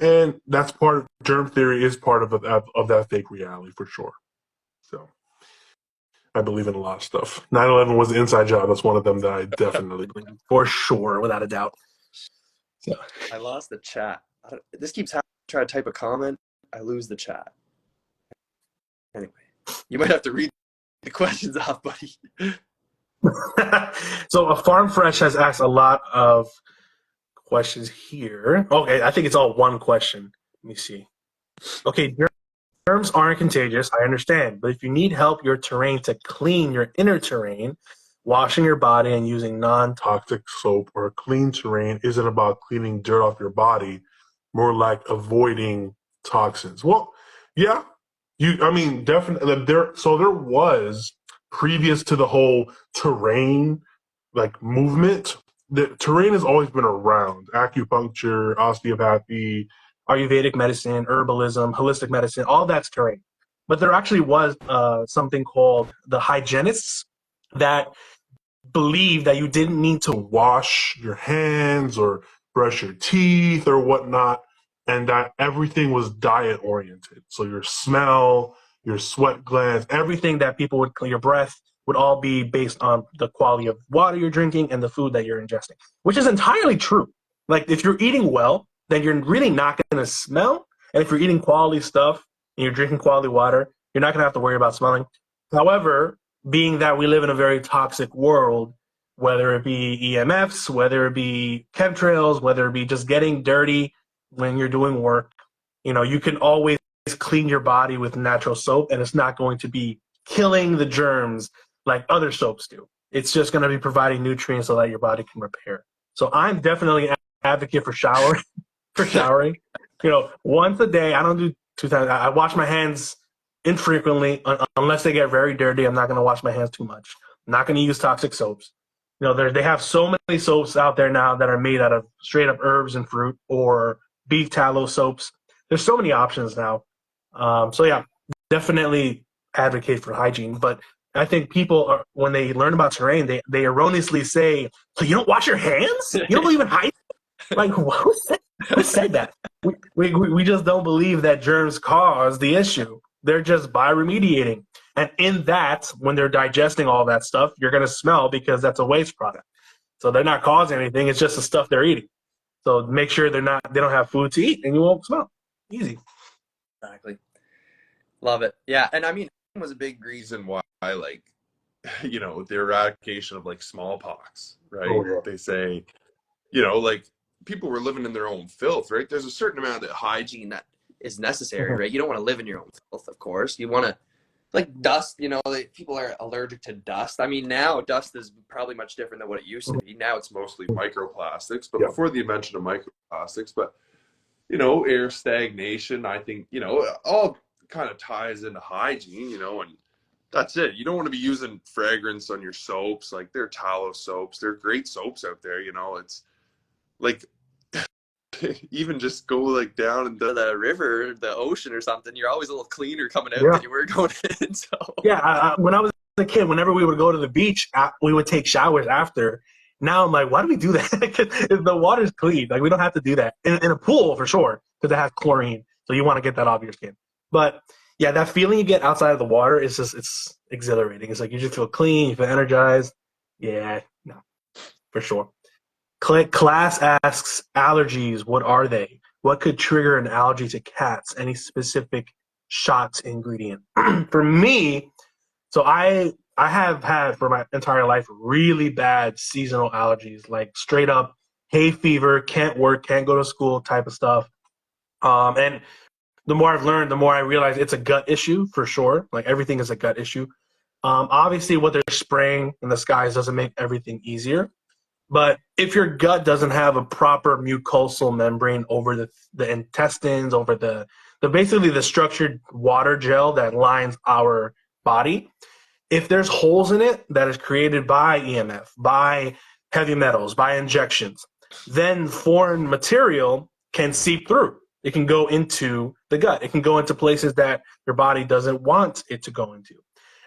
And that's part of germ theory is part of that fake reality for sure. So I believe in a lot of stuff. 9/11 was an inside job. That's one of them that I definitely believe for sure, without a doubt. So I lost the chat. This keeps happening. Try to type a comment, I lose the chat. Anyway, you might have to read the questions off, buddy. so a Farm Fresh has asked a lot of questions here. Okay, I think it's all one question. Let me see. Okay, germs aren't contagious, I understand, but if you need help your terrain to clean your inner terrain, washing your body and using non-toxic soap or clean terrain isn't about cleaning dirt off your body, more like avoiding toxins. Well, yeah, I mean, definitely there was previous to the whole terrain like movement. The terrain has always been around. Acupuncture, osteopathy, Ayurvedic medicine, herbalism, holistic medicine, all that's terrain. But there actually was something called the hygienists that believed that you didn't need to wash your hands or brush your teeth or whatnot, and that everything was diet oriented. So your smell, your sweat glands, everything that people would clean, your breath would all be based on the quality of water you're drinking and the food that you're ingesting, which is entirely true. Like if you're eating well, then you're really not going to smell. And if you're eating quality stuff and you're drinking quality water, you're not going to have to worry about smelling. However, being that we live in a very toxic world, whether it be EMFs, whether it be chemtrails, whether it be just getting dirty when you're doing work, you can always clean your body with natural soap, and it's not going to be killing the germs like other soaps do. It's just going to be providing nutrients so that your body can repair. So I'm definitely an advocate for showering. For showering, once a day. I don't do 2 times. I wash my hands infrequently unless they get very dirty. I'm not going to wash my hands too much. I'm not going to use toxic soaps. They have so many soaps out there now that are made out of straight up herbs and fruit or beef tallow soaps. There's so many options now. So yeah, definitely advocate for hygiene. But I think people when they learn about terrain, they erroneously say, "So you don't wash your hands? You don't believe in hygiene?" Like, who said that? We just don't believe that germs cause the issue. They're just bioremediating. And in that, when they're digesting all that stuff, you're going to smell because that's a waste product. So they're not causing anything. It's just the stuff they're eating. So make sure they don't have food to eat and you won't smell. Easy. Exactly. Love it. Yeah. And I mean, it was a big reason why, like, the eradication of like smallpox, right? Oh, yeah. They say, like people were living in their own filth, right? There's a certain amount of hygiene that is necessary, right? You don't want to live in your own filth, of course. You want to, like dust, people are allergic to dust. I mean, now dust is probably much different than what it used to be. Now it's mostly microplastics, but before the invention of microplastics, but, air stagnation, I think, all kind of ties into hygiene, and that's it. You don't want to be using fragrance on your soaps. Like they're tallow soaps. They're great soaps out there. It's like even just go like down into the river, the ocean or something. You're always a little cleaner coming out than you were going in. So yeah, when I was a kid, whenever we would go to the beach, we would take showers after. Now I'm like, why do we do that? Because the water's clean. Like we don't have to do that in a pool for sure because it has chlorine. So you want to get that off your skin. But yeah, that feeling you get outside of the water is it's exhilarating. It's like you just feel clean, you feel energized. Yeah, no, for sure. Class asks, allergies, what are they? What could trigger an allergy to cats? Any specific shots ingredient? For me, so I have had for my entire life really bad seasonal allergies, like straight up hay fever, can't work, can't go to school type of stuff. And the more I've learned, the more I realize it's a gut issue for sure. Like everything is a gut issue. Obviously, what they're spraying in the skies doesn't make everything easier. But if your gut doesn't have a proper mucosal membrane over the intestines, over the basically the structured water gel that lines our body, if there's holes in it that is created by EMF, by heavy metals, by injections, then foreign material can seep through. It can go into the gut. It can go into places that your body doesn't want it to go into.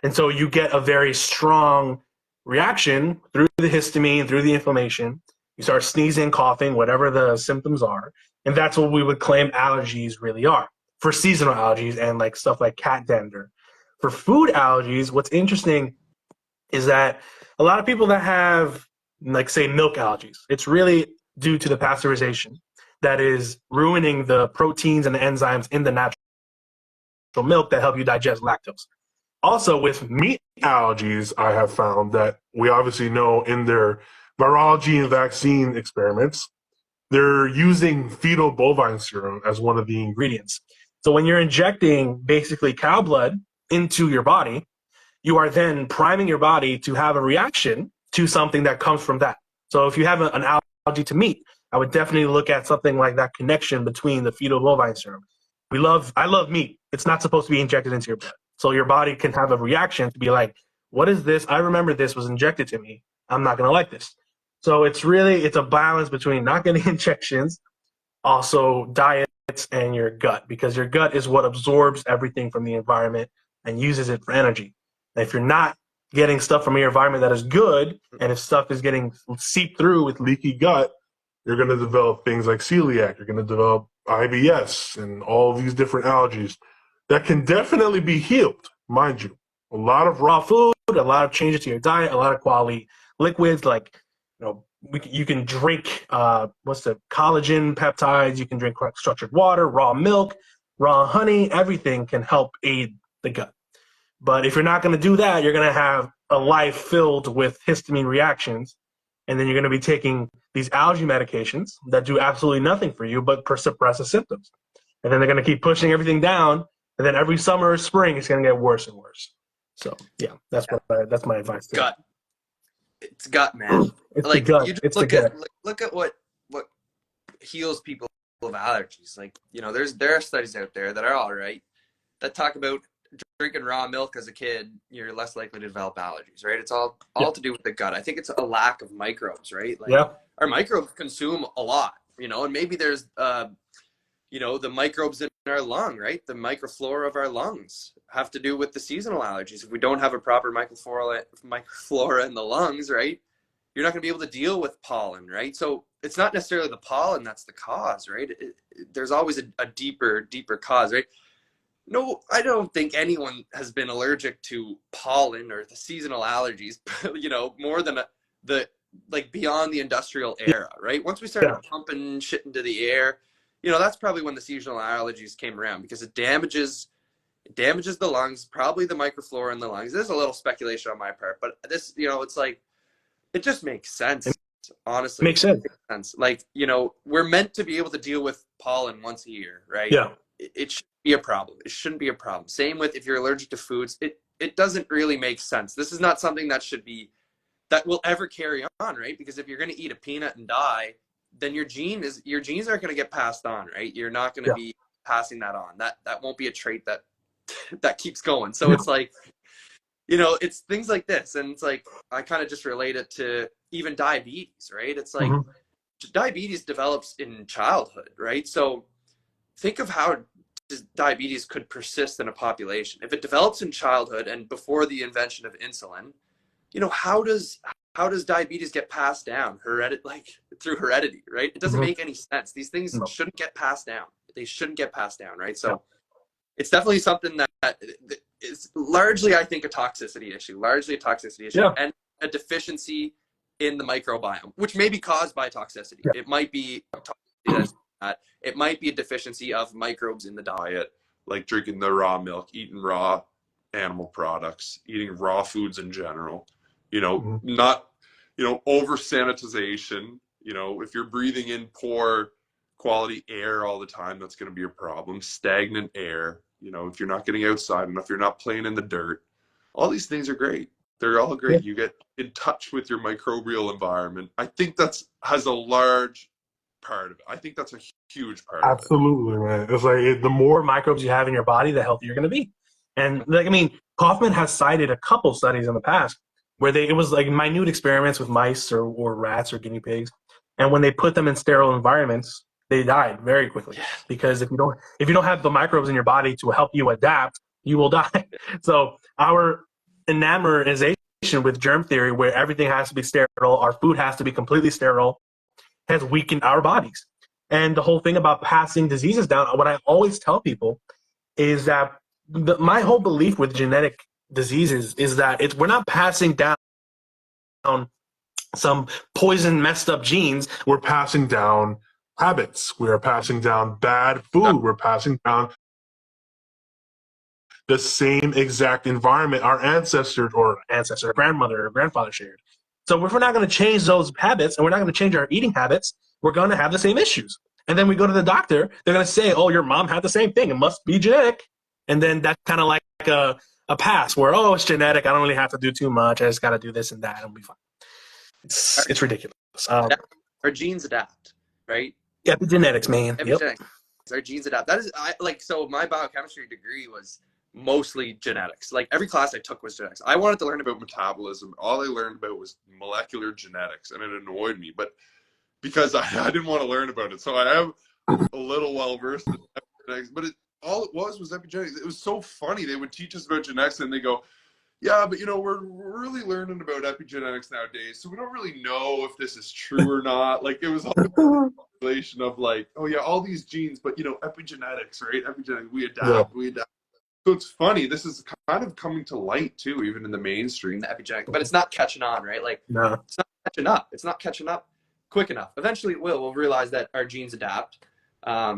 And so you get a very strong reaction through the histamine, through the inflammation. You start sneezing, coughing, whatever the symptoms are. And that's what we would claim allergies really are for seasonal allergies and like stuff like cat dander. For food allergies, what's interesting is that a lot of people that have, like, say, milk allergies, it's really due to the pasteurization that is ruining the proteins and the enzymes in the natural milk that help you digest lactose. Also, with meat allergies, I have found that we obviously know in their virology and vaccine experiments, they're using fetal bovine serum as one of the ingredients. So when you're injecting basically cow blood into your body, you are then priming your body to have a reaction to something that comes from that. So if you have an allergy to meat, I would definitely look at something like that connection between the fetal bovine serum. I love meat. It's not supposed to be injected into your blood. So your body can have a reaction to be like, what is this? I remember this was injected to me. I'm not going to like this. So it's a balance between not getting injections, also diets and your gut, because your gut is what absorbs everything from the environment and uses it for energy. And if you're not getting stuff from your environment that is good, and if stuff is getting seeped through with leaky gut, you're going to develop things like celiac. You're going to develop IBS and all these different allergies that can definitely be healed, mind you. A lot of raw food, a lot of changes to your diet, a lot of quality liquids like, you can drink what's the collagen peptides. You can drink structured water, raw milk, raw honey. Everything can help aid the gut. But if you're not going to do that, you're going to have a life filled with histamine reactions, and then you're going to be taking these allergy medications that do absolutely nothing for you but suppress the symptoms. And then they're going to keep pushing everything down, and then every summer or spring, it's going to get worse and worse. So yeah, that's my advice. Gut. It's gut, man. It's like the gut. you just It's look the at gut. look at what heals people of allergies. Like, there are studies out there that are all right that talk about drinking raw milk as a kid, you're less likely to develop allergies, right? It's all to do with the gut. I think it's a lack of microbes, right? Like, our microbes consume a lot, and maybe there's the microbes in our lung, right? The microflora of our lungs have to do with the seasonal allergies. If we don't have a proper microflora in the lungs, right, you're not going to be able to deal with pollen, right? So it's not necessarily the pollen that's the cause, right? There's always a deeper cause, right? No, I don't think anyone has been allergic to pollen or the seasonal allergies, more than beyond the industrial era, right? Once we started pumping shit into the air, that's probably when the seasonal allergies came around, because it damages the lungs, probably the microflora in the lungs. There's a little speculation on my part, but this, it's like, it just makes sense. Honestly, Makes sense. Like, we're meant to be able to deal with pollen once a year, right? Yeah. It shouldn't be a problem. It shouldn't be a problem. Same with if you're allergic to foods. It doesn't really make sense. This is not something that will ever carry on, right? Because if you're going to eat a peanut and die, then your genes aren't going to get passed on, right? You're not going to be passing that on. That won't be a trait that keeps going. So it's like, it's things like this. And it's like, I kind of just relate it to even diabetes, right? It's like, diabetes develops in childhood, right? So think of how diabetes could persist in a population. If it develops in childhood and before the invention of insulin, how does diabetes get passed down through heredity, right? It doesn't make any sense. These things shouldn't get passed down. They shouldn't get passed down, right? So it's definitely something that is largely, I think, a toxicity issue, and a deficiency in the microbiome, which may be caused by toxicity. It might be it might be a deficiency of microbes in the diet, like drinking the raw milk, eating raw animal products, eating raw foods in general, not, over sanitization. If you're breathing in poor quality air all the time, that's going to be a problem. Stagnant air, if you're not getting outside enough, you're not playing in the dirt. All these things are great. They're all great. You get in touch with your microbial environment. I think has a large part of it. I think that's a huge part of it. Absolutely, man. It's like the more microbes you have in your body, the healthier you're going to be. And Kaufman has cited a couple studies in the past where it was like minute experiments with mice or rats or guinea pigs, and when they put them in sterile environments, they died very quickly because if you don't have the microbes in your body to help you adapt, you will die. So our enamorization with germ theory, where everything has to be sterile, our food has to be completely sterile, has weakened our bodies. And the whole thing about passing diseases down, what I always tell people is that my whole belief with genetic diseases is that we're not passing down some poison, messed up genes. We're passing down habits. We are passing down bad food. We're passing down the same exact environment our grandmother or grandfather shared. So if we're not going to change those habits and we're not going to change our eating habits, we're going to have the same issues. And then we go to the doctor, they're going to say, oh, your mom had the same thing. It must be genetic. And then that's kind of like a pass where, oh, it's genetic. I don't really have to do too much. I just got to do this and that and we'll be fine. It's ridiculous. Our genes adapt, right? Epigenetics, man. Epigenetics. Yep. Our genes adapt. That is, so my biochemistry degree was mostly genetics. Like every class I took was genetics. I wanted to learn about metabolism. All I learned about was molecular genetics, and it annoyed me. But because I didn't want to learn about it, so I am a little well versed in epigenetics. But all it was epigenetics. It was so funny. They would teach us about genetics, and they go, yeah, but we're really learning about epigenetics nowadays, so we don't really know if this is true or not. Like it was all the relation of like, oh yeah, all these genes, but epigenetics, right? Epigenetics, we adapt. So it's funny. This is kind of coming to light too, even in the mainstream. The epigenetics, but it's not catching on, right? Like no. It's not catching up. It's not catching up quick enough. Eventually, it will. We'll realize that our genes adapt. That's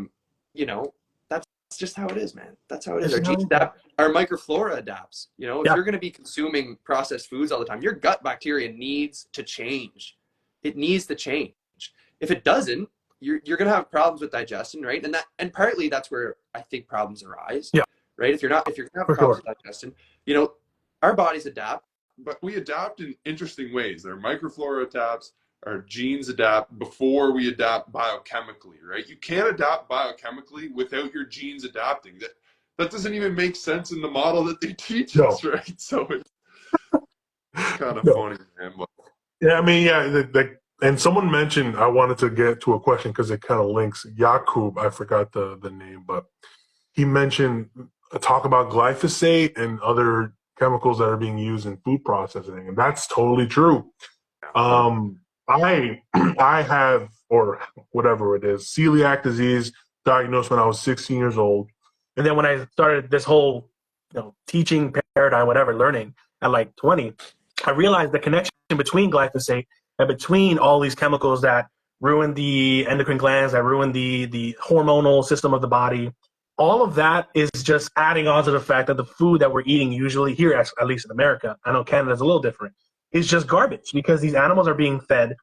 just how it is, man. That's how it is. Our genes adapt. Our microflora adapts. If you're going to be consuming processed foods all the time, your gut bacteria needs to change. It needs to change. If it doesn't, you're going to have problems with digestion, right? And partly that's where I think problems arise. Yeah. Right. If you're going to have problems with digestion, our bodies adapt. But we adapt in interesting ways. Our microflora adapts. Our genes adapt before we adapt biochemically, right? You can't adapt biochemically without your genes adapting. That doesn't even make sense in the model that they teach us, right? So it's kind of funny, man. Yeah, I mean, and someone mentioned, I wanted to get to a question because it kind of links. Yakub, I forgot the name, but he mentioned talk about glyphosate and other chemicals that are being used in food processing, and that's totally true. I have, or whatever it is, celiac disease, diagnosed when I was 16 years old. And then when I started this whole teaching paradigm, whatever, learning at like 20, I realized the connection between glyphosate and between all these chemicals that ruin the endocrine glands, that ruin the hormonal system of the body. All of that is just adding on to the fact that the food that we're eating usually here, at least in America, I know Canada's a little different, is just garbage because these animals are being fed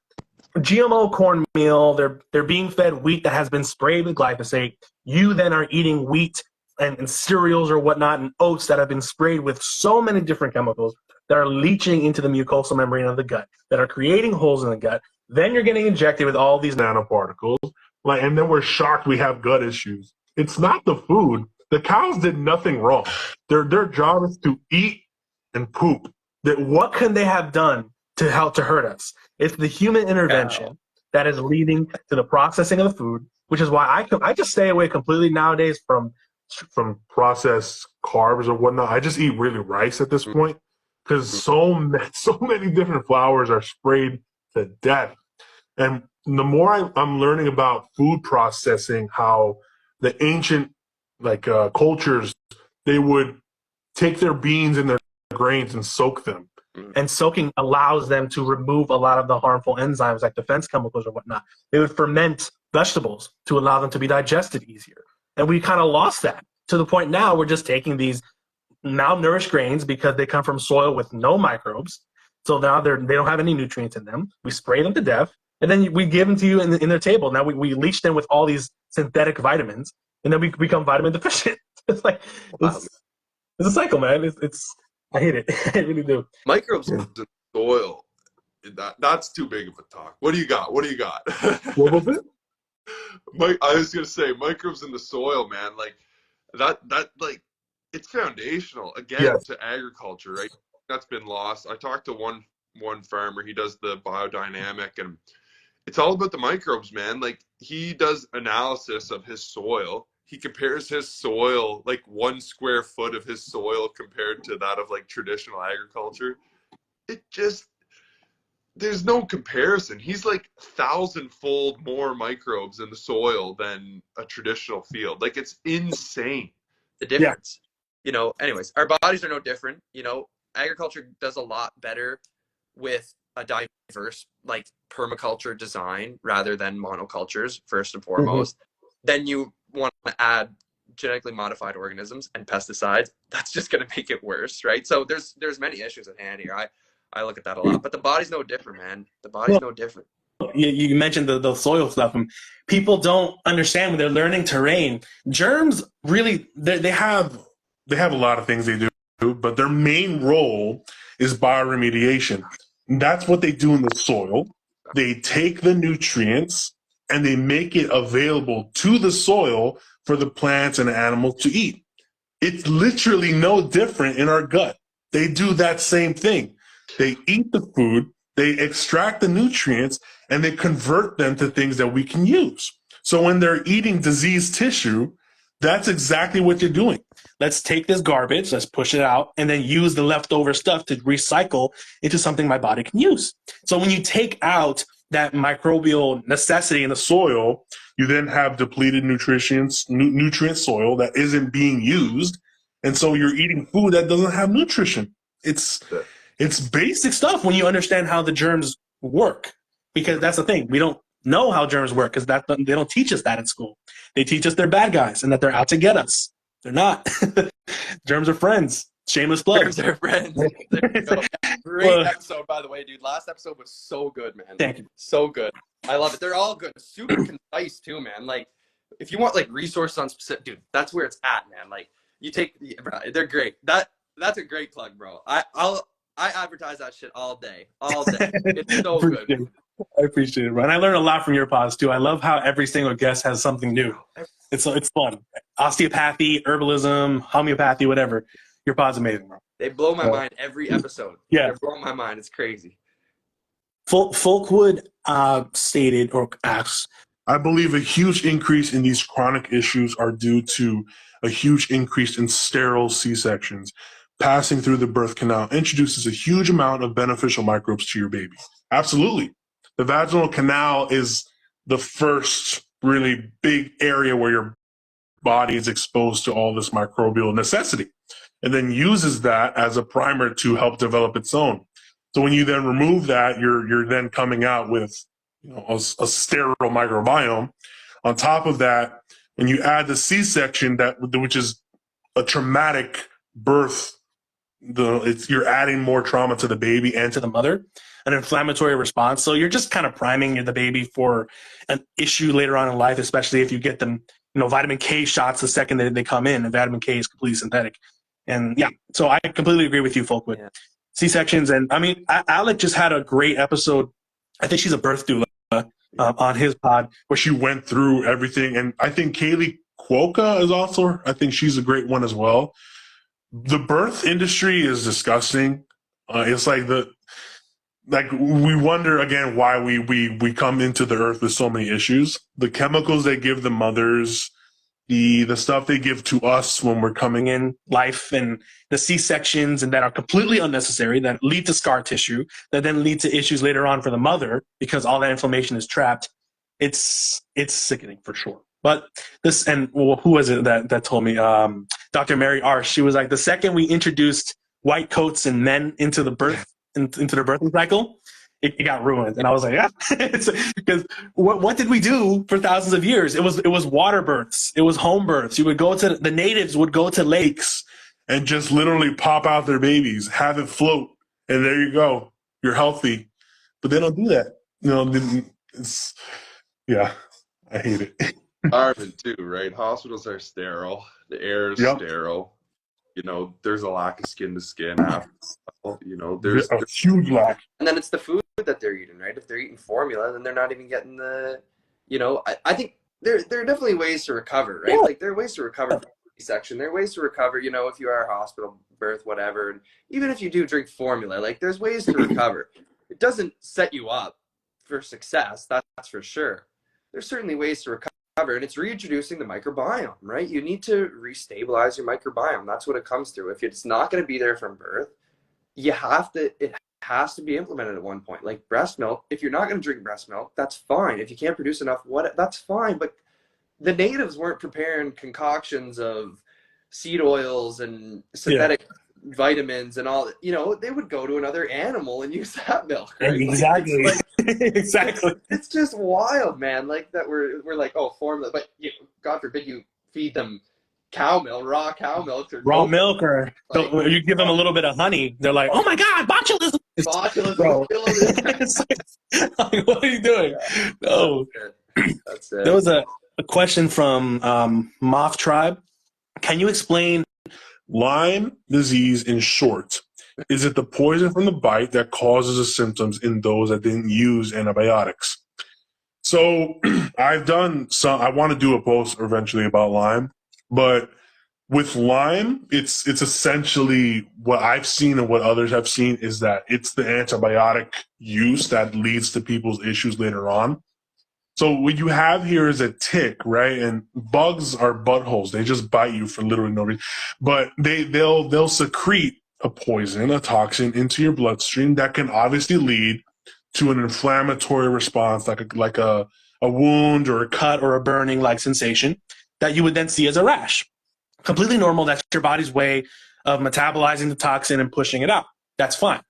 GMO cornmeal. They're being fed wheat that has been sprayed with glyphosate. You then are eating wheat and cereals or whatnot and oats that have been sprayed with so many different chemicals that are leaching into the mucosal membrane of the gut, that are creating holes in the gut. Then you're getting injected with all these nanoparticles, and then we're shocked we have gut issues. It's not the food. The cows did nothing wrong. Their job is to eat and poop. What can they have done to help to hurt us? It's the human intervention that is leading to the processing of the food, which is why I just stay away completely nowadays from processed carbs or whatnot. I just eat really rice at this point because so many different flours are sprayed to death. And the more I'm learning about food processing, how the ancient cultures, they would take their beans and their grains and soak them. And soaking allows them to remove a lot of the harmful enzymes like defense chemicals or whatnot. They would ferment vegetables to allow them to be digested easier. And we kind of lost that to the point now we're just taking these malnourished grains because they come from soil with no microbes. So now they don't have any nutrients in them. We spray them to death. And then we give them to you in their table. Now we leach them with all these synthetic vitamins. And then we become vitamin deficient. It's like, it's a cycle, man. I hate it. I really do. Microbes in the soil, that's too big of a talk. What do you got? What was it? I was going to say, microbes in the soil, man, like that like, it's foundational, again, to agriculture, right? That's been lost. I talked to one farmer, he does the biodynamic, and it's all about the microbes, man. Like, he does analysis of his soil. He compares his soil, like 1 square foot of his soil compared to that of like traditional agriculture. there's no comparison. He's like 1,000-fold more microbes in the soil than a traditional field. Like, it's insane. The difference. You know, anyways, our bodies are no different. You know, agriculture does a lot better with a diverse, like, permaculture design rather than monocultures, first and foremost. Then you want to add genetically modified organisms and pesticides. That's just going to make it worse, right? So there's many issues at hand here. I look at that a lot, but the body's no different, man. The body's no different. You mentioned the soil stuff, and people don't understand when they're learning terrain. Germs really they have a lot of things they do, but their main role is bioremediation. And that's what they do in the soil. They take the nutrients and they make it available to the soil for the plants and animals to eat. It's literally no different in our gut. They do that same thing. They eat the food, they extract the nutrients, and they convert them to things that we can use. So when they're eating diseased tissue, that's exactly what you're doing. Let's take this garbage, let's push it out, and then use the leftover stuff to recycle into something my body can use. So when you take out that microbial necessity in the soil, you then have depleted nutrient soil that isn't being used. And so you're eating food that doesn't have nutrition. It's basic stuff when you understand how the germs work, because that's the thing. We don't know how germs work because they don't teach us that in school. They teach us they're bad guys and that they're out to get us. They're not. Germs are friends. Shameless plug. Germs are friends. There you go. Great episode, by the way, dude. Last episode was so good, man. Thank you. So good. I love it. They're all good. Super concise too, man. Like, if you want like resources on specific, dude, that's where it's at, man. Like, you take, they're great. That's a great plug, bro. I advertise that shit all day. It's so good. I appreciate it, bro. And I learned a lot from your pods too. I love how every single guest has something new. It's fun. Osteopathy, herbalism, homeopathy, whatever. Your pod's amazing, bro. They blow my mind every episode. Yeah. They're blowing my mind. It's crazy. Folkwood stated or asked, I believe a huge increase in these chronic issues are due to a huge increase in sterile C-sections. Passing through the birth canal introduces a huge amount of beneficial microbes to your baby. Absolutely. The vaginal canal is the first really big area where your body is exposed to all this microbial necessity, and then uses that as a primer to help develop its own. So when you then remove that, you're then coming out with, you know, a sterile microbiome. On top of that, and you add the C-section which is a traumatic birth. You're adding more trauma to the baby and to the mother, an inflammatory response. So you're just kind of priming the baby for an issue later on in life, especially if you get them, you know, vitamin K shots the second that they come in, and vitamin K is completely synthetic. And yeah, so I completely agree with you, Folkwood. Yeah. C-sections, and I mean, Alec just had a great episode. I think she's a birth doula on his pod where she went through everything. And I think Kaylee Cuoca is also, I think she's a great one as well. The birth industry is disgusting. It's like we wonder again why we come into the earth with so many issues. The chemicals they give the mothers, the stuff they give to us when we're coming in life, and the C-sections and that are completely unnecessary, that lead to scar tissue, that then lead to issues later on for the mother because all that inflammation is trapped. It's sickening for sure. But this, and well, who was it that told me? Dr. Mary Arsh. She was like, the second we introduced white coats and men into the birthing cycle, it got ruined. And I was like, yeah, because what did we do for thousands of years? It was water births. It was home births. The natives would go to lakes and just literally pop out their babies, have it float, and there you go. You're healthy. But they don't do that. You know, yeah, I hate it. Arvin too, right? Hospitals are sterile. The air is sterile. You know, there's a lack of skin to skin after. You know, there's a huge lack. And then it's the food that they're eating, right? If they're eating formula, then they're not even getting the, you know, I think there are definitely ways to recover, right? Like, there are ways to recover from C-section. There are ways to recover, you know, if you are a hospital birth, whatever. And even if you do drink formula, like, there's ways to recover. It doesn't set you up for success, that's for sure. There's certainly ways to recover. And it's reintroducing the microbiome, right? You need to restabilize your microbiome. That's what it comes through. If it's not going to be there from birth, it has to be implemented at one point. Like breast milk, if you're not going to drink breast milk, that's fine. If you can't produce enough, that's fine. But the natives weren't preparing concoctions of seed oils and synthetic vitamins and all. You know, they would go to another animal and use that milk, right? Exactly. Like, Exactly. it's just wild, man. Like that we're like, oh, formula, but you know, God forbid you feed them cow milk, raw cow milk, or Raw goat milk, or like, you give them a little bit of honey. They're like, oh my God, botulism. botulism. Bro. It's like, what are you doing? No. That's There it. was a question from Moth Tribe. Can you explain? Lyme disease, in short, is it the poison from the bite that causes the symptoms in those that didn't use antibiotics? So I've done some. I want to do a post eventually about Lyme, but with Lyme, it's essentially what I've seen and what others have seen is that it's the antibiotic use that leads to people's issues later on. So what you have here is a tick, right? And bugs are buttholes. They just bite you for literally no reason. But they'll secrete a poison, a toxin into your bloodstream that can obviously lead to an inflammatory response, like a wound or a cut or a burning like sensation that you would then see as a rash. Completely normal. That's your body's way of metabolizing the toxin and pushing it out. That's fine.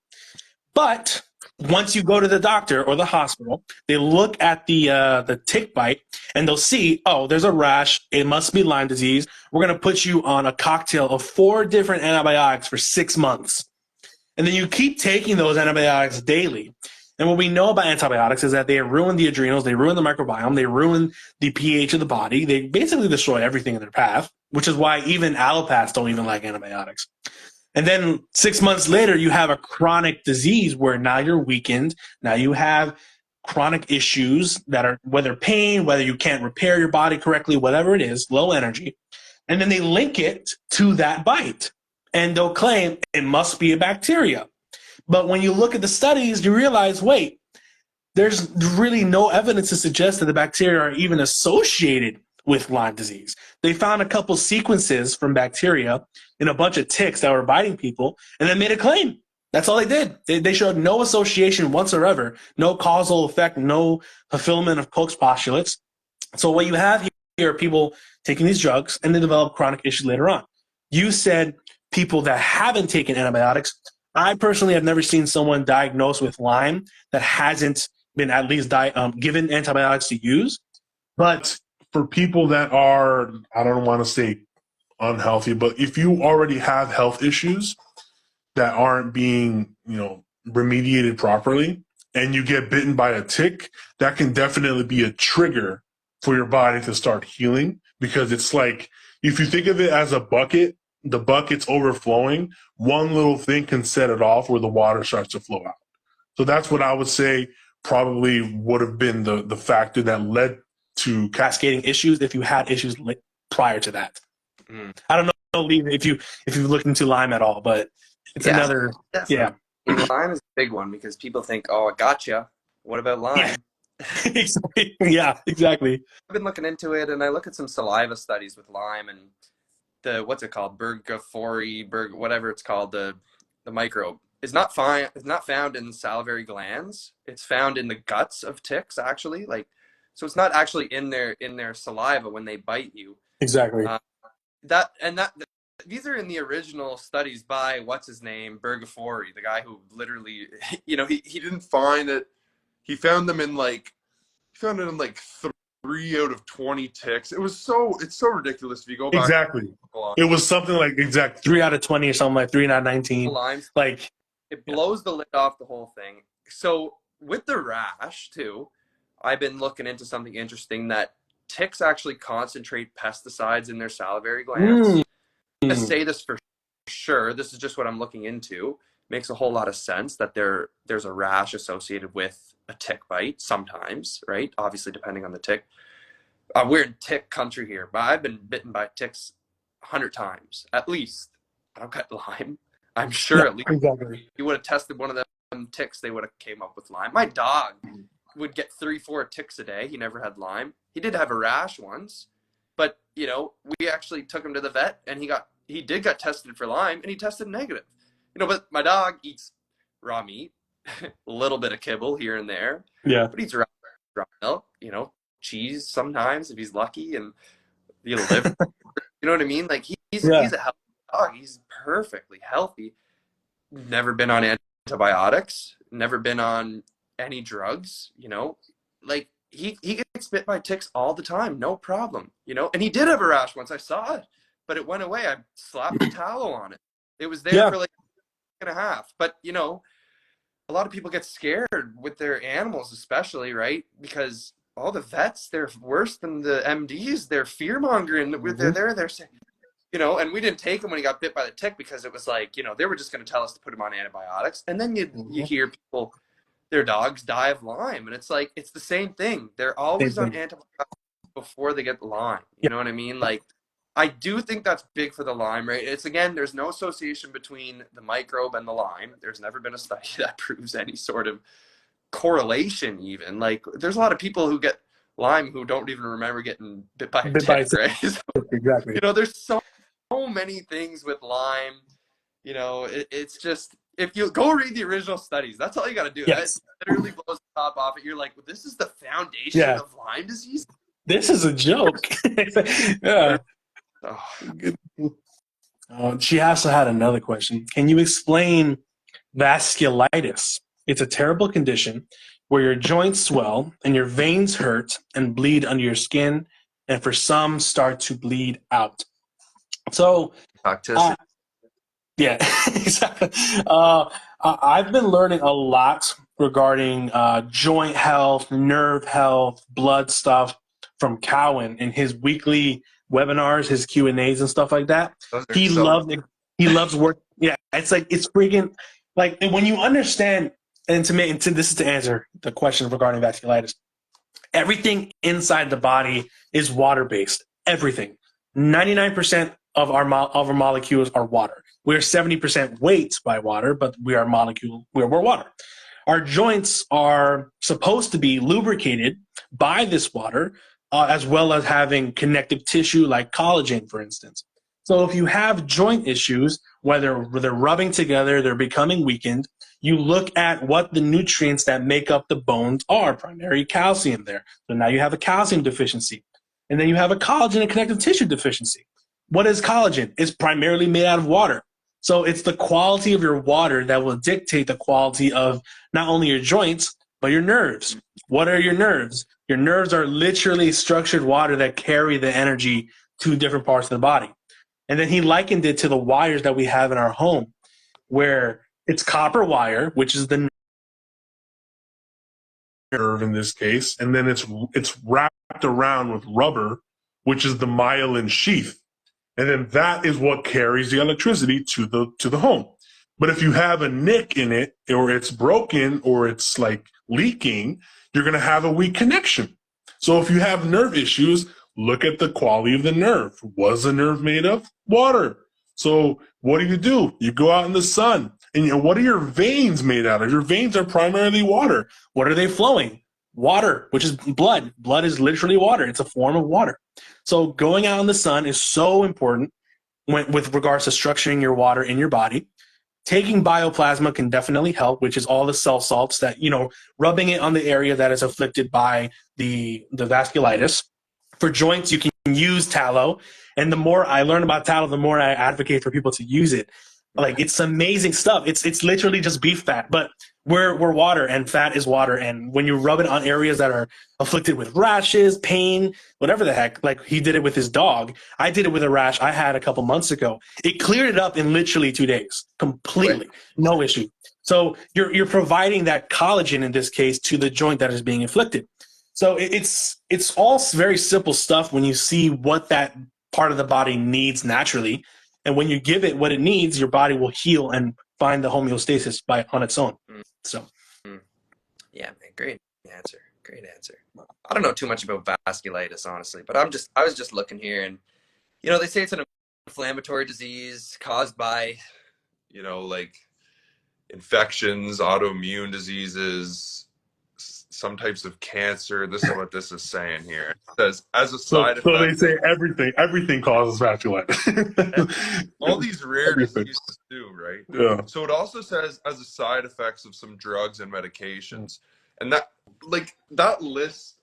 But once you go to the doctor or the hospital, they look at the tick bite and they'll see, oh, there's a rash. It must be Lyme disease. We're going to put you on a cocktail of 4 different antibiotics for 6 months. And then you keep taking those antibiotics daily. And what we know about antibiotics is that they ruin the adrenals, they ruin the microbiome, they ruin the pH of the body. They basically destroy everything in their path, which is why even allopaths don't even like antibiotics. And then 6 months later, you have a chronic disease where now you're weakened. Now you have chronic issues that are whether pain, whether you can't repair your body correctly, whatever it is, low energy. And then they link it to that bite. And they'll claim it must be a bacteria. But when you look at the studies, you realize, wait, there's really no evidence to suggest that the bacteria are even associated with Lyme disease. They found a couple sequences from bacteria in a bunch of ticks that were biting people, and they made a claim. That's all they did. They showed no association whatsoever, no causal effect, no fulfillment of Koch's postulates. So what you have here are people taking these drugs, and they develop chronic issues later on. You said people that haven't taken antibiotics. I personally have never seen someone diagnosed with Lyme that hasn't been at least given antibiotics to use. But for people that are, I don't want to say unhealthy, but if you already have health issues that aren't being, remediated properly, and you get bitten by a tick, that can definitely be a trigger for your body to start healing, because it's like, if you think of it as a bucket, the bucket's overflowing, one little thing can set it off where the water starts to flow out. So that's what I would say probably would have been the factor that led to cascading issues if you had issues prior to that. I don't know, Lee, if you've looked into Lyme at all, but it's another, definitely. Yeah. Lyme is a big one because people think, oh, I gotcha. What about Lyme? Yeah, exactly. I've been looking into it, and I look at some saliva studies with Lyme and what's it called, whatever it's called, the microbe is not found in salivary glands. It's found in the guts of ticks, actually. So it's not actually in their saliva when they bite you. Exactly. These are in the original studies by what's his name, Bergafori, the guy who literally, he didn't find it. He found them in 3 out of 20 ticks. It's so ridiculous if you go back. Exactly. It was something like 3 out of 20 or something, like 3 out of 19. Limes. Like, it blows the lid off the whole thing. So with the rash too, I've been looking into something interesting, that ticks actually concentrate pesticides in their salivary glands. I say this for sure. This is just what I'm looking into. Makes a whole lot of sense that there's a rash associated with a tick bite sometimes, right? Obviously, depending on the tick. We're in tick country here, but I've been bitten by ticks 100 times at least. I don't got Lyme. I'm sure at least exactly. you would have tested one of them ticks, they would have came up with Lyme. My dog would get 3-4 ticks a day. He never had Lyme. He did have a rash once, but we actually took him to the vet, and he got tested for Lyme, and he tested negative. But my dog eats raw meat. a little bit of kibble here and there, Yeah. but eats raw milk, cheese sometimes if he's lucky, and liver. You know what I mean? Like Yeah. he's a healthy dog. He's perfectly healthy. Never been on antibiotics. Never been on any drugs. Like he gets bit by ticks all the time, no problem. And he did have a rash once. I saw it, but it went away. I slapped a tallow on it. It was there Yeah. for like a week and a half. But a lot of people get scared with their animals, especially, right? Because all the vets, they're worse than the MDs. They're fear mongering. They're saying, and we didn't take him when he got bit by the tick because it was like, they were just going to tell us to put him on antibiotics. And then you hear people, their dogs die of Lyme. And it's like, it's the same thing. They're always on antibiotics before they get Lyme. You know what I mean? Like, I do think that's big for the Lyme, right? It's, again, there's no association between the microbe and the Lyme. There's never been a study that proves any sort of correlation even. Like, there's a lot of people who get Lyme who don't even remember getting bit by a tick, right? So, Exactly. there's so many things with Lyme. It's just, if you go read the original studies, that's all you got to do. That Yes. literally blows the top off it. You're like, well, this is the foundation Yeah. of Lyme disease? This is a joke. Yeah. Oh. She also had another question. Can you explain vasculitis? It's a terrible condition where your joints swell and your veins hurt and bleed under your skin, and for some start to bleed out. So, Toxicity. yeah, exactly. I've been learning a lot regarding joint health, nerve health, blood stuff from Cowan in his weekly webinars, his Q&As and stuff like that. Those are He so loves it. He loves work. Yeah, it's like it's freaking like when you understand. And this is to answer the question regarding vasculitis. Everything inside the body is water based. Everything. 99% of our molecules are water. We're 70% weight by water, but we're water. Our joints are supposed to be lubricated by this water, as well as having connective tissue like collagen, for instance. So if you have joint issues, whether they're rubbing together, they're becoming weakened, you look at what the nutrients that make up the bones are, primary calcium there. So now you have a calcium deficiency. And then you have a collagen and connective tissue deficiency. What is collagen? It's primarily made out of water. So it's the quality of your water that will dictate the quality of not only your joints, but your nerves. What are your nerves? Your nerves are literally structured water that carry the energy to different parts of the body. And then he likened it to the wires that we have in our home, where it's copper wire, which is the nerve in this case, and then it's wrapped around with rubber, which is the myelin sheath, and then that is what carries the electricity to the home. But if you have a nick in it, or it's broken, or it's like leaking, you're going to have a weak connection. So if you have nerve issues, look at the quality of the nerve. What's the nerve made of? Water. So what do? You go out in the sun. And what are your veins made out of? Your veins are primarily water. What are they flowing? Water, which is blood. Blood is literally water. It's a form of water. So going out in the sun is so important with regards to structuring your water in your body. Taking bioplasma can definitely help, which is all the cell salts that, rubbing it on the area that is afflicted by the vasculitis. For joints, you can use tallow. And the more I learn about tallow, the more I advocate for people to use it. Like, it's amazing stuff. It's literally just beef fat, but we're water, and fat is water. And when you rub it on areas that are afflicted with rashes, pain, whatever the heck, like he did it with his dog. I did it with a rash I had a couple months ago. It cleared it up in literally 2 days, completely, no issue. So you're providing that collagen in this case to the joint that is being afflicted. So it's all very simple stuff when you see what that part of the body needs naturally. And when you give it what it needs, your body will heal and find the homeostasis on its own. So, yeah, man, great answer. Great answer. I don't know too much about vasculitis, honestly, but I was just looking here, and they say it's an inflammatory disease caused by, like infections, autoimmune diseases, some types of cancer. This is what this is saying here. It says, as a So, side so they effect, say everything causes vasculitis. all these rare Everything. diseases do, right? Yeah. So it also says as a side effects of some drugs and medications. And that, like, that list,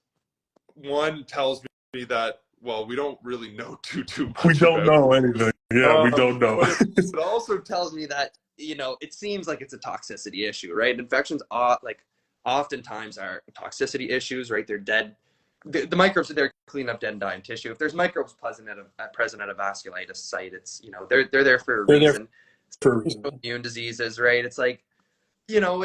one tells me that, well, we don't really know too much We don't about know anything. Yeah, we don't know. But it also tells me that, you know, it seems like it's a toxicity issue, right? Infections like oftentimes are toxicity issues, right? They're dead. The microbes are there cleaning up dead and dying tissue. If there's microbes present at a vasculitis site, it's, you know, they're there for a reason. For a reason. Immune diseases, right? It's like, you know,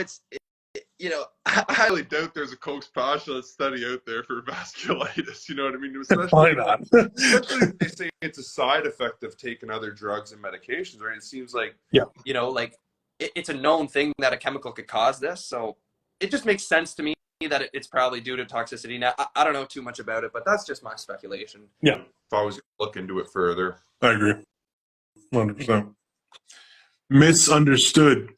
you know, I highly doubt there's a Koch's postulate study out there for vasculitis. You know what I mean? Why not? Especially if they say it's a side effect of taking other drugs and medications, right? It seems like, you know, like it's a known thing that a chemical could cause this. So it just makes sense to me that it's probably due to toxicity. Now, I don't know too much about it, but that's just my speculation. Yeah. If I was going to look into it further. I agree. 100%. Misunderstood.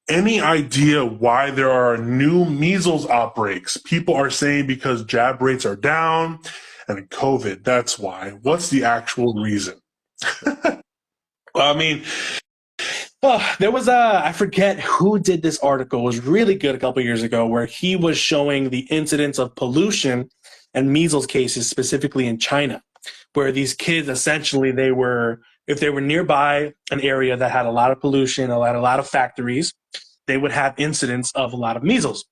Any idea why there are new measles outbreaks? People are saying because jab rates are down and COVID, that's why. What's the actual reason? Well, I mean, there was I forget who did this article. It was really good a couple years ago where he was showing the incidence of pollution and measles cases specifically in China, where these kids essentially if they were nearby an area that had a lot of pollution, a lot of factories, they would have incidents of a lot of measles.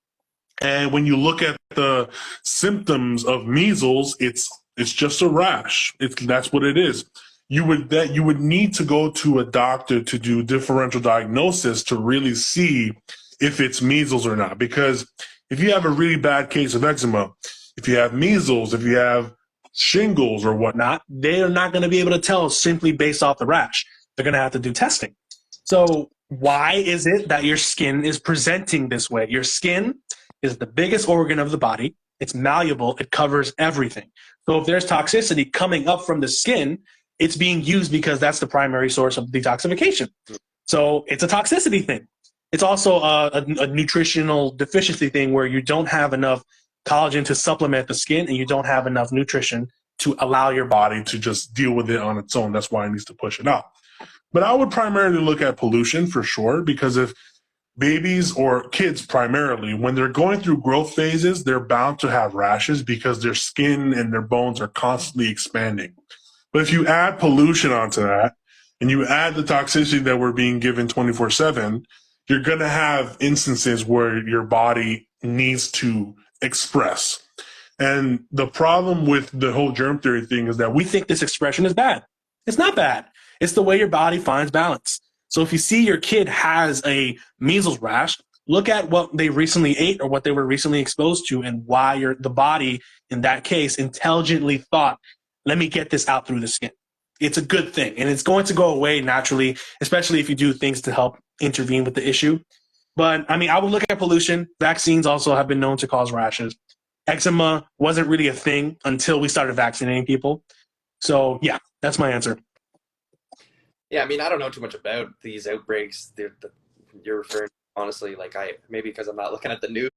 And when you look at the symptoms of measles, it's just a rash. That's what it is. You would need to go to a doctor to do differential diagnosis to really see if it's measles or not. Because if you have a really bad case of eczema, if you have measles, if you have shingles or whatnot, they are not going to be able to tell simply based off the rash. They're going to have to do testing. So why is it that your skin is presenting this way? Your skin is the biggest organ of the body. It's malleable. It covers everything. So if there's toxicity coming up from the skin, it's being used because that's the primary source of detoxification. So it's a toxicity thing. It's also a nutritional deficiency thing where you don't have enough collagen to supplement the skin and you don't have enough nutrition to allow your body to just deal with it on its own. That's why it needs to push it out. But I would primarily look at pollution for sure, because if babies or kids primarily, when they're going through growth phases, they're bound to have rashes because their skin and their bones are constantly expanding. But if you add pollution onto that and you add the toxicity that we're being given 24/7, you're going to have instances where your body needs to express. And the problem with the whole germ theory thing is that we think this expression is bad. It's not bad. It's the way your body finds balance. So if you see your kid has a measles rash, look at what they recently ate or what they were recently exposed to and why the body, in that case, intelligently thought, let me get this out through the skin. It's a good thing. And it's going to go away naturally, especially if you do things to help intervene with the issue. But, I mean, I would look at pollution. Vaccines also have been known to cause rashes. Eczema wasn't really a thing until we started vaccinating people. So, yeah, that's my answer. Yeah, I mean, I don't know too much about these outbreaks you're referring to, honestly. Like, maybe because I'm not looking at the news,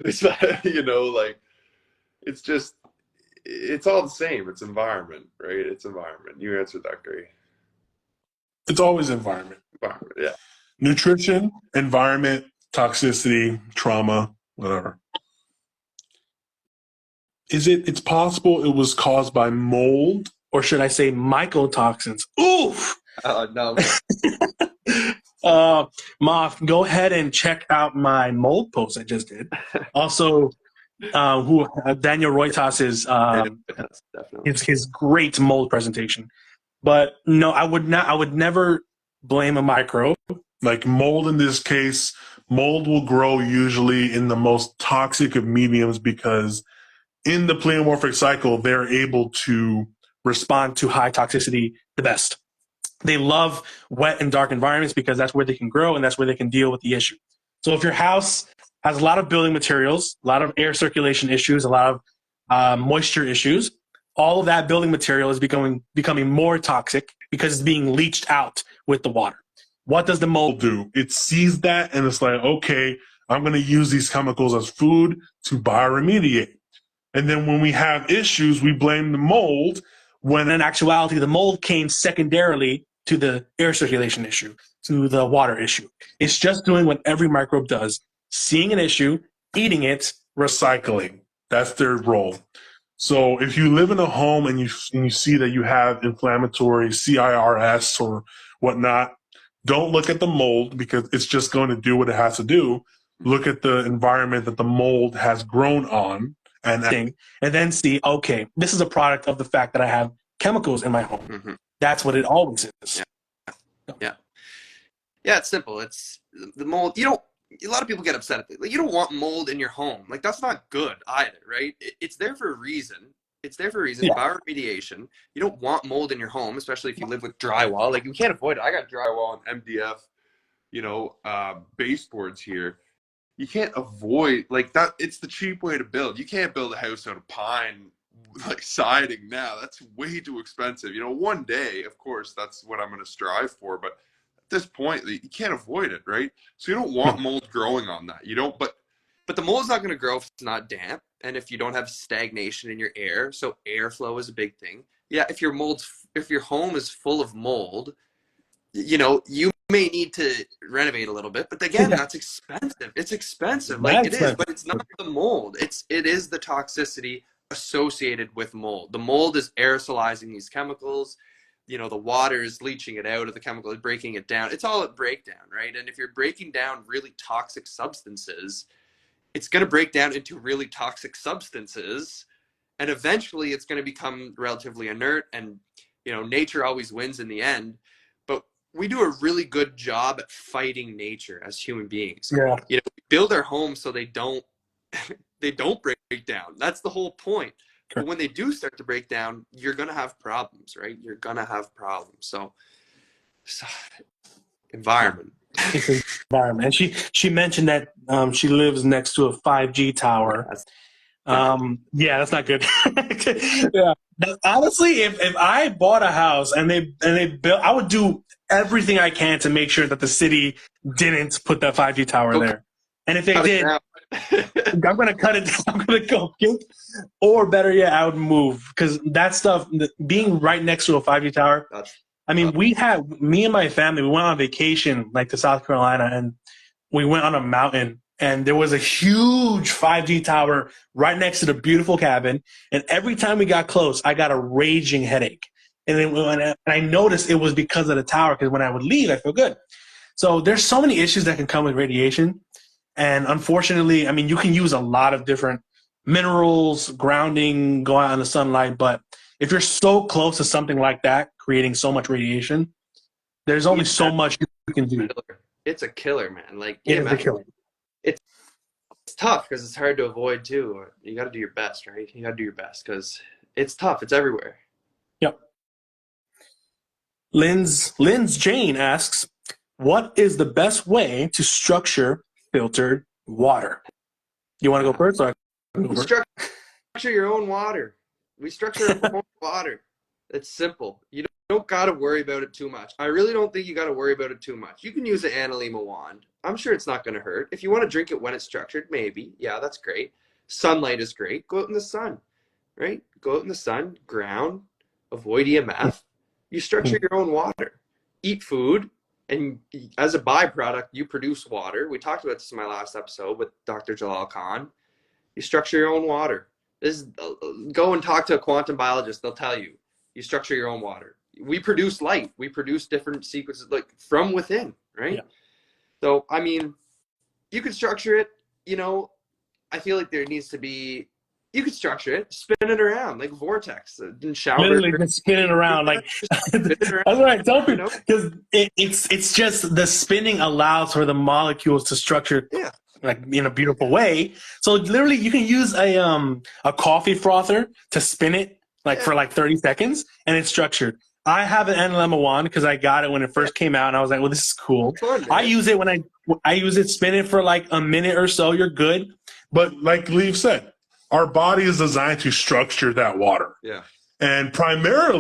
But, you know, like, it's all the same. It's environment, right? It's environment. You answered that great. It's always environment. Environment, yeah. Nutrition, environment, toxicity, trauma, whatever. It's possible it was caused by mold, or should I say mycotoxins? Oof! No. Moth, go ahead and check out my mold post I just did. Also, Daniel Roitas's Definitely. his great mold presentation. But no, I would never blame a microbe. Like mold in this case, mold will grow usually in the most toxic of mediums because in the pleomorphic cycle, they're able to respond to high toxicity the best. They love wet and dark environments because that's where they can grow and that's where they can deal with the issue. So if your house has a lot of building materials, a lot of air circulation issues, a lot of moisture issues, all of that building material is becoming more toxic because it's being leached out with the water. What does the mold do? It sees that and it's like, okay, I'm going to use these chemicals as food to bioremediate. And then when we have issues, we blame the mold, when in actuality, the mold came secondarily to the air circulation issue, to the water issue. It's just doing what every microbe does, seeing an issue, eating it, recycling. That's their role. So if you live in a home and you see that you have inflammatory CIRS or whatnot, don't look at the mold because it's just going to do what it has to do. Look at the environment that the mold has grown on and then see, okay, this is a product of the fact that I have chemicals in my home. Mm-hmm. That's what it always is. Yeah, it's simple. It's the mold. A lot of people get upset at it. Like, you don't want mold in your home. Like, that's not good either, right? It's there for a reason. Yeah. Bioremediation. You don't want mold in your home, especially if you live with drywall. Like, you can't avoid it. I got drywall and MDF, baseboards here. You can't avoid, like, that. It's the cheap way to build. You can't build a house out of pine, like, siding now. That's way too expensive. One day, of course, that's what I'm going to strive for. But at this point, you can't avoid it, right? So you don't want mold growing on that. But the mold's not going to grow if it's not damp and if you don't have stagnation in your air. So airflow is a big thing. Yeah, if your home is full of mold, you may need to renovate a little bit, but again, that's expensive. It's expensive, it is, but it's not the mold. It is the toxicity associated with mold. The mold is aerosolizing these chemicals. The water is leaching it out, or the chemical is breaking it down. It's all at breakdown, right? And if you're breaking down really toxic substances, it's going to break down into really toxic substances, and eventually it's going to become relatively inert, and nature always wins in the end. But we do a really good job at fighting nature as human beings. Yeah. We build our homes so they don't break down. That's the whole point. Sure. But when they do start to break down, you're going to have problems, right? You're going to have problems. So environment. Environment. And she mentioned that she lives next to a 5G tower. That's not good. Yeah. Honestly, if I bought a house and they built, I would do everything I can to make sure that the city didn't put that 5G tower there. And if they did, I'm going to cut it down. I'm going to go get, or better yet, I would move, because that stuff, being right next to a 5G tower. I mean, me and my family, we went on vacation like to South Carolina, and we went on a mountain, and there was a huge 5G tower right next to the beautiful cabin. And every time we got close, I got a raging headache. And then I noticed it was because of the tower, because when I would leave, I feel good. So there's so many issues that can come with radiation. And unfortunately, I mean, you can use a lot of different minerals, grounding, go out in the sunlight. But if you're so close to something like that, creating so much radiation, there's only so much you can do. It's a killer, man. Like, it's a killer. It's tough because it's hard to avoid too. You got to do your best, right? You got to do your best because it's tough. It's everywhere. Yep. Lynn's Jane asks, what is the best way to structure filtered water? You want to go first? Or I can go first? Structure your own water. We structure our own water. It's simple. You don't got to worry about it too much. I really don't think you got to worry about it too much. You can use an Analema wand. I'm sure it's not going to hurt. If you want to drink it when it's structured, maybe. Yeah, that's great. Sunlight is great. Go out in the sun, right? Go out in the sun, ground, avoid EMF. You structure your own water. Eat food, and as a byproduct, you produce water. We talked about this in my last episode with Dr. Jalal Khan. You structure your own water. Go and talk to a quantum biologist. They'll tell you. You structure your own water. We produce light. We produce different sequences, like, from within, right? Yeah. So, I mean, you can structure it, I feel like there needs to be, you could structure it, spin it around like vortex, and shower. Literally just spinning around. Like, that's what I tell people, because it's just the spinning allows for the molecules to structure like in a beautiful way. So literally you can use a coffee frother to spin it for like 30 seconds, and it's structured. I have an Analema wand because I got it when it first came out, and I was like, well, this is cool. Fun, I use it when I use it, spin it for like a minute or so, you're good. But like Leave said, our body is designed to structure that water. Yeah. And primarily